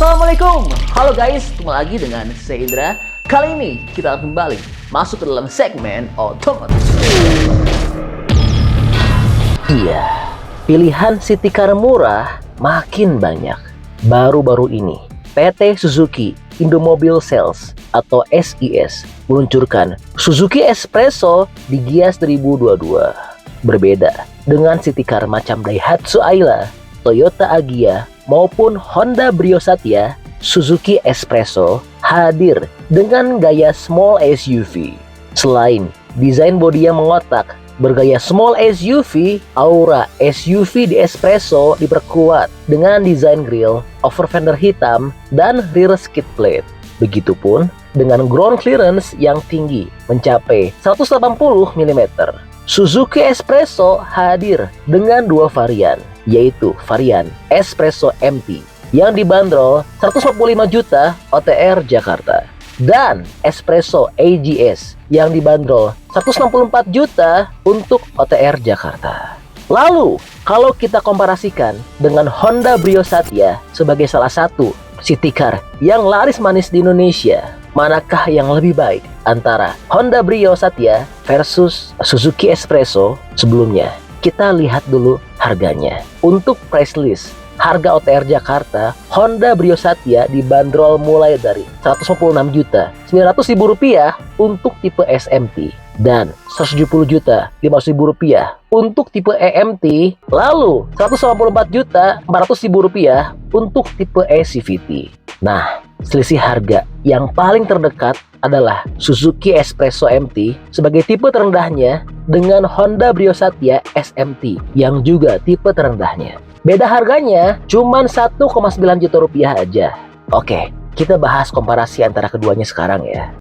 Assalamualaikum, halo guys, ketemu lagi dengan saya Indra. Kali ini kita akan kembali masuk ke dalam segmen otomotif. Iya, pilihan city car murah makin banyak. Baru-baru ini, PT Suzuki Indomobil Sales atau SIS meluncurkan Suzuki Espresso di Gias 2022. Berbeda dengan city car macam Daihatsu Ayla, Toyota Agya, maupun Honda Brio Satya, Suzuki Espresso hadir dengan gaya small SUV. Selain desain bodi yang mengotak bergaya small SUV, aura SUV di Espresso diperkuat dengan desain grill, over fender hitam, dan rear skid plate. Begitupun dengan ground clearance yang tinggi mencapai 180 mm. Suzuki Espresso hadir dengan dua varian, yaitu varian Espresso MT yang dibanderol 145 juta OTR Jakarta dan Espresso AGS yang dibanderol 164 juta untuk OTR Jakarta. Lalu, kalau kita komparasikan dengan Honda Brio Satya sebagai salah satu city car yang laris manis di Indonesia, manakah yang lebih baik antara Honda Brio Satya versus Suzuki Espresso? Sebelumnya, kita lihat dulu harganya. Untuk price list harga OTR Jakarta, Honda Brio Satya dibanderol mulai dari Rp156.900.000 untuk tipe SMT dan Rp170.500.000 untuk tipe EMT, lalu Rp184.400.000 untuk tipe eCVT. Nah, selisih harga yang paling terdekat adalah Suzuki Espresso MT sebagai tipe terendahnya dengan Honda Brio Satya SMT yang juga tipe terendahnya. Beda harganya cuma Rp1,9 juta aja. Oke, kita bahas komparasi antara keduanya sekarang ya.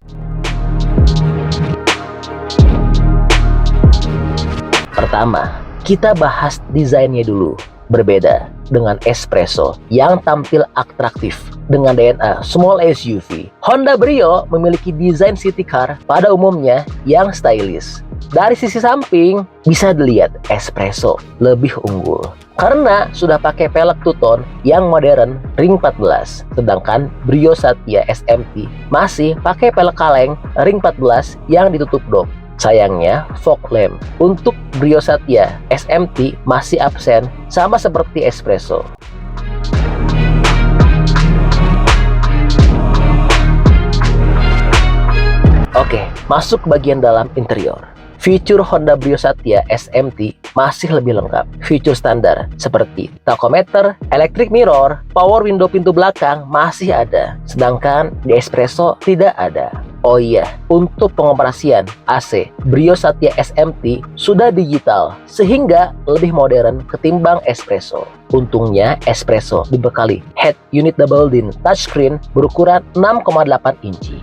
Pertama, kita bahas desainnya dulu. Berbeda dengan Espresso yang tampil atraktif dengan DNA small SUV, Honda Brio memiliki desain city car pada umumnya yang stylish. Dari sisi samping bisa dilihat Espresso lebih unggul karena sudah pakai pelek two-tone yang modern ring 14, sedangkan Brio Satya SMT masih pakai pelek kaleng ring 14 yang ditutup dop. Sayangnya, fog lamp untuk Brio Satya SMT masih absen sama seperti Espresso. Oke, masuk ke bagian dalam interior. Fitur Honda Brio Satya SMT masih lebih lengkap. Fitur standar seperti tachometer, electric mirror, power window pintu belakang masih ada. Sedangkan di Espresso tidak ada. Oh iya, untuk pengoperasian AC, Brio Satya SMT sudah digital sehingga lebih modern ketimbang Espresso. Untungnya Espresso dibekali head unit double din touchscreen berukuran 6,8 inci.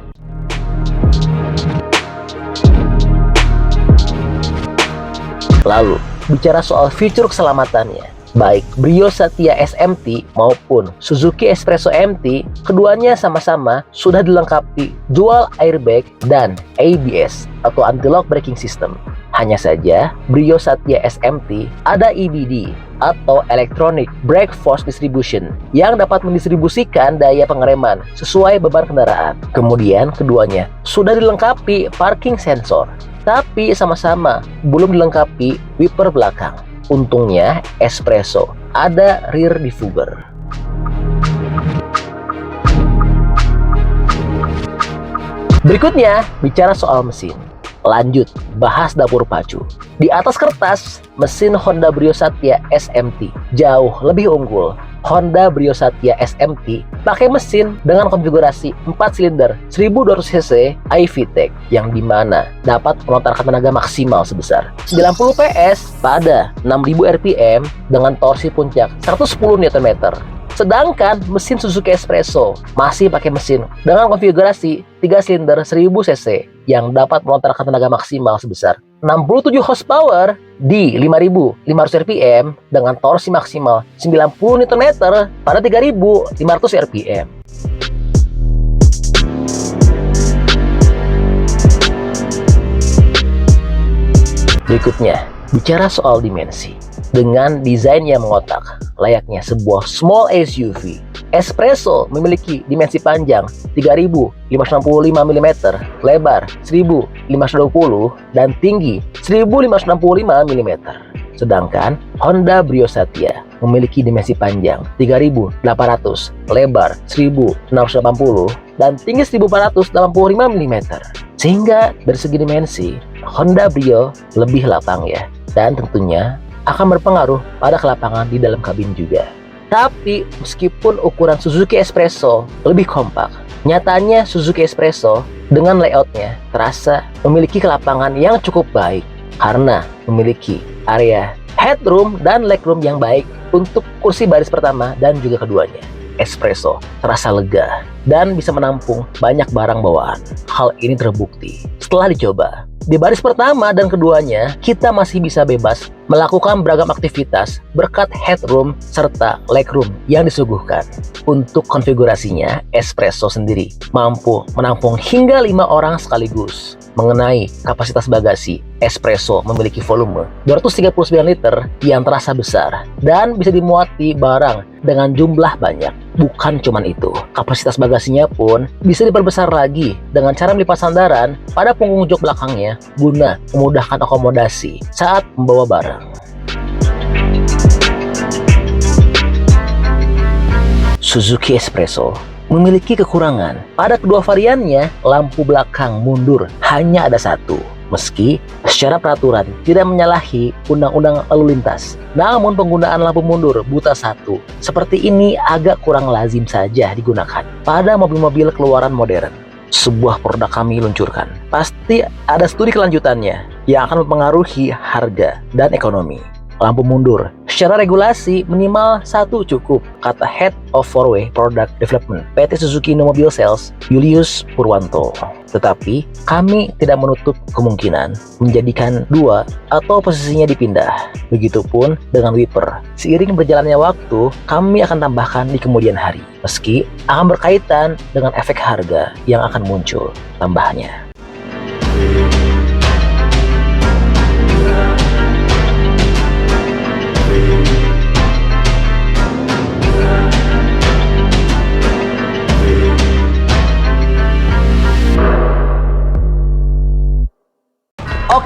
Lalu, bicara soal fitur keselamatannya, baik Brio Satya SMT maupun Suzuki Espresso MT, keduanya sama-sama sudah dilengkapi dual airbag dan ABS atau anti-lock braking system. Hanya saja, Brio Satya SMT ada EBD atau Electronic Brake Force Distribution yang dapat mendistribusikan daya pengereman sesuai beban kendaraan. Kemudian keduanya sudah dilengkapi parking sensor, tapi sama-sama belum dilengkapi wiper belakang. Untungnya Espresso ada rear diffuser. Berikutnya, bicara soal mesin. Lanjut, bahas dapur pacu. Di atas kertas, mesin Honda Brio Satya SMT jauh lebih unggul. Honda Brio Satya SMT pakai mesin dengan konfigurasi 4 silinder 1200 cc iVTEC yang dimana dapat melontarkan tenaga maksimal sebesar 90 PS pada 6000 rpm dengan torsi puncak 110 Nm. Sedangkan mesin Suzuki Espresso masih pakai mesin dengan konfigurasi 3 silinder 1000 cc yang dapat melontarkan tenaga maksimal sebesar 67 horsepower di 5500 rpm dengan torsi maksimal 90 Nm pada 3500 rpm. Berikutnya, bicara soal dimensi. Dengan desain yang mengotak, layaknya sebuah small SUV, Espresso memiliki dimensi panjang 3.565 mm, lebar 1.520 dan tinggi 1.565 mm. Sedangkan Honda Brio Satya memiliki dimensi panjang 3.800, lebar 1.680 dan tinggi 1.485 mm. Sehingga dari segi dimensi, Honda Brio lebih lapang ya, dan tentunya akan berpengaruh pada kelapangan di dalam kabin juga. Tapi meskipun ukuran Suzuki Espresso lebih kompak, nyatanya Suzuki Espresso dengan layoutnya terasa memiliki kelapangan yang cukup baik karena memiliki area headroom dan legroom yang baik untuk kursi baris pertama dan juga keduanya. Espresso terasa lega dan bisa menampung banyak barang bawaan. Hal ini terbukti setelah dicoba. Di baris pertama dan keduanya, kita masih bisa bebas melakukan beragam aktivitas berkat headroom serta legroom yang disuguhkan. Untuk konfigurasinya, Espresso sendiri mampu menampung hingga 5 orang sekaligus. Mengenai kapasitas bagasi, Espresso memiliki volume 239 liter yang terasa besar dan bisa dimuati barang dengan jumlah banyak. Bukan cuman itu, kapasitas bagasinya pun bisa diperbesar lagi dengan cara melipat sandaran pada punggung jok belakangnya guna memudahkan akomodasi saat membawa barang. Suzuki Espresso memiliki kekurangan. Pada kedua variannya, lampu belakang mundur hanya ada satu. Meski secara peraturan tidak menyalahi undang-undang lalu lintas, namun penggunaan lampu mundur buta satu seperti ini agak kurang lazim saja digunakan pada mobil-mobil keluaran modern. Sebuah produk kami luncurkan, pasti ada studi kelanjutannya yang akan mempengaruhi harga dan ekonomi. Lampu mundur secara regulasi minimal satu cukup, kata Head of 4-Way Product Development PT Suzuki Indomobil Sales Julius Purwanto. Tetapi kami tidak menutup kemungkinan menjadikan dua atau posisinya dipindah. Begitupun dengan wiper. Seiring berjalannya waktu, kami akan tambahkan di kemudian hari, meski akan berkaitan dengan efek harga yang akan muncul tambahnya.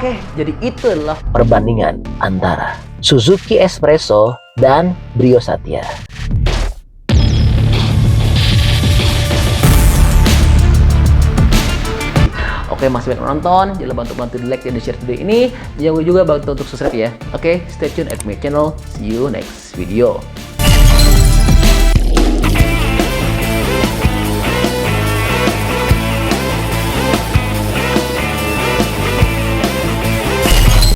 Oke, jadi itu adalah perbandingan antara Suzuki Espresso dan Brio Satya. Oke, masih banyak menonton, jangan lupa untuk bantu di like dan di share video ini. Jangan lupa juga bantu untuk subscribe ya. Oke, stay tune at my channel. See you next video.